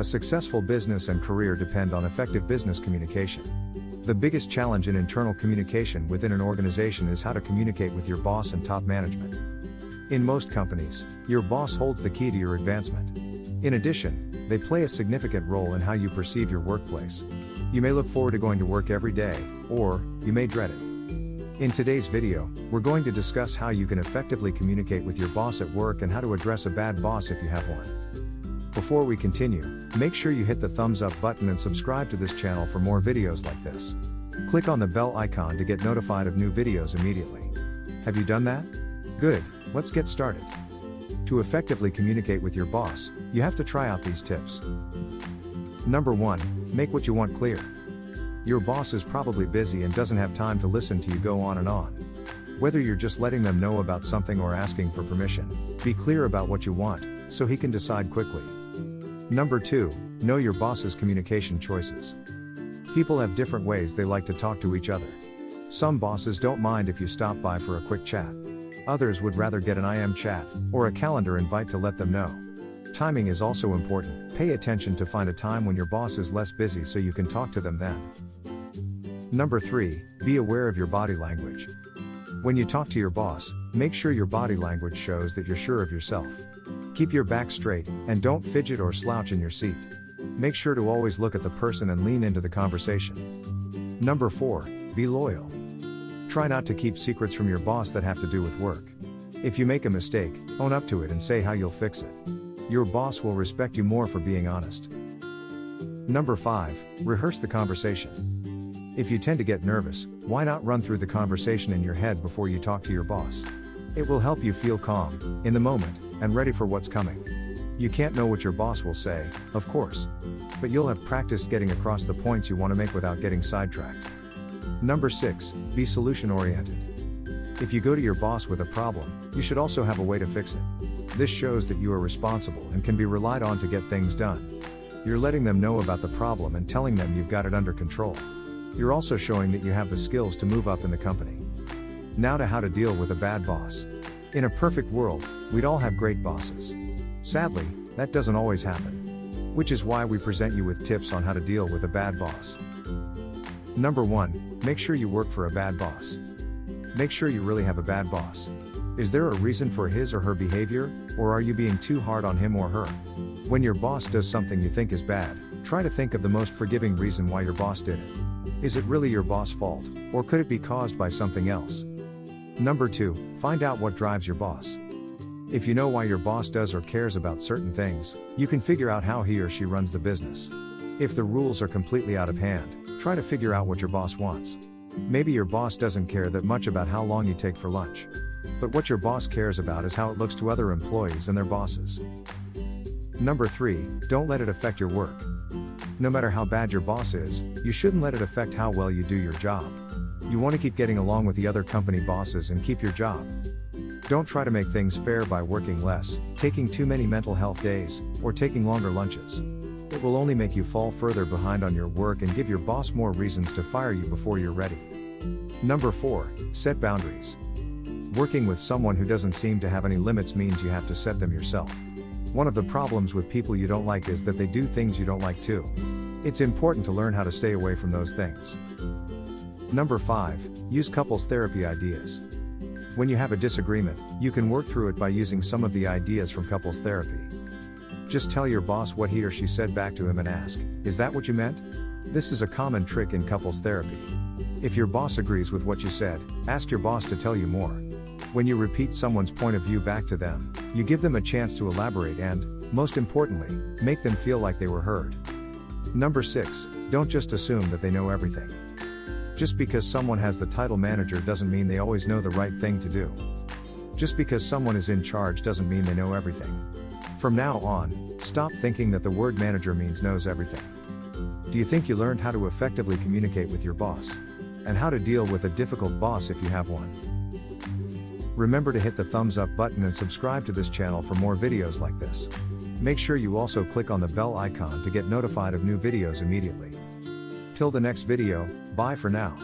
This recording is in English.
A successful business and career depend on effective business communication. The biggest challenge in internal communication within an organization is how to communicate with your boss and top management. In most companies, your boss holds the key to your advancement. In addition, they play a significant role in how you perceive your workplace. You may look forward to going to work every day, or you may dread it. In today's video, we're going to discuss how you can effectively communicate with your boss at work and how to address a bad boss if you have one. Before we continue, make sure you hit the thumbs up button and subscribe to this channel for more videos like this. Click on the bell icon to get notified of new videos immediately. Have you done that? Good, let's get started. To effectively communicate with your boss, you have to try out these tips. Number 1, make what you want clear. Your boss is probably busy and doesn't have time to listen to you go on and on. Whether you're just letting them know about something or asking for permission, be clear about what you want, so he can decide quickly. Number 2, know your boss's communication choices. People have different ways they like to talk to each other. Some bosses don't mind if you stop by for a quick chat. Others would rather get an IM chat, or a calendar invite to let them know. Timing is also important. Pay attention to find a time when your boss is less busy so you can talk to them then. Number 3, be aware of your body language. When you talk to your boss, make sure your body language shows that you're sure of yourself. Keep your back straight, and don't fidget or slouch in your seat. Make sure to always look at the person and lean into the conversation. Number 4, be loyal. Try not to keep secrets from your boss that have to do with work. If you make a mistake, own up to it and say how you'll fix it. Your boss will respect you more for being honest. Number 5, rehearse the conversation. If you tend to get nervous, why not run through the conversation in your head before you talk to your boss? It will help you feel calm, in the moment, and ready for what's coming. You can't know what your boss will say, of course. But you'll have practiced getting across the points you want to make without getting sidetracked. Number 6, be solution-oriented. If you go to your boss with a problem, you should also have a way to fix it. This shows that you are responsible and can be relied on to get things done. You're letting them know about the problem and telling them you've got it under control. You're also showing that you have the skills to move up in the company. Now to how to deal with a bad boss. In a perfect world, we'd all have great bosses. Sadly, that doesn't always happen. Which is why we present you with tips on how to deal with a bad boss. Number 1, make sure you work for a bad boss. Make sure you really have a bad boss. Is there a reason for his or her behavior, or are you being too hard on him or her? When your boss does something you think is bad, try to think of the most forgiving reason why your boss did it. Is it really your boss' fault, or could it be caused by something else? Number 2, find out what drives your boss. If you know why your boss does or cares about certain things, you can figure out how he or she runs the business. If the rules are completely out of hand, try to figure out what your boss wants. Maybe your boss doesn't care that much about how long you take for lunch. But what your boss cares about is how it looks to other employees and their bosses. Number 3, don't let it affect your work. No matter how bad your boss is, you shouldn't let it affect how well you do your job. You want to keep getting along with the other company bosses and keep your job. Don't try to make things fair by working less, taking too many mental health days, or taking longer lunches. It will only make you fall further behind on your work and give your boss more reasons to fire you before you're ready. Number 4, set boundaries. Working with someone who doesn't seem to have any limits means you have to set them yourself. One of the problems with people you don't like is that they do things you don't like too. It's important to learn how to stay away from those things. Number 5, use couples therapy ideas. When you have a disagreement, you can work through it by using some of the ideas from couples therapy. Just tell your boss what he or she said back to him and ask, "Is that what you meant?" This is a common trick in couples therapy. If your boss agrees with what you said, ask your boss to tell you more. When you repeat someone's point of view back to them, you give them a chance to elaborate and, most importantly, make them feel like they were heard. Number 6, don't just assume that they know everything. Just because someone has the title manager doesn't mean they always know the right thing to do. Just because someone is in charge doesn't mean they know everything. From now on, stop thinking that the word manager means knows everything. Do you think you learned how to effectively communicate with your boss? And how to deal with a difficult boss if you have one? Remember to hit the thumbs up button and subscribe to this channel for more videos like this. Make sure you also click on the bell icon to get notified of new videos immediately. Till the next video, bye for now.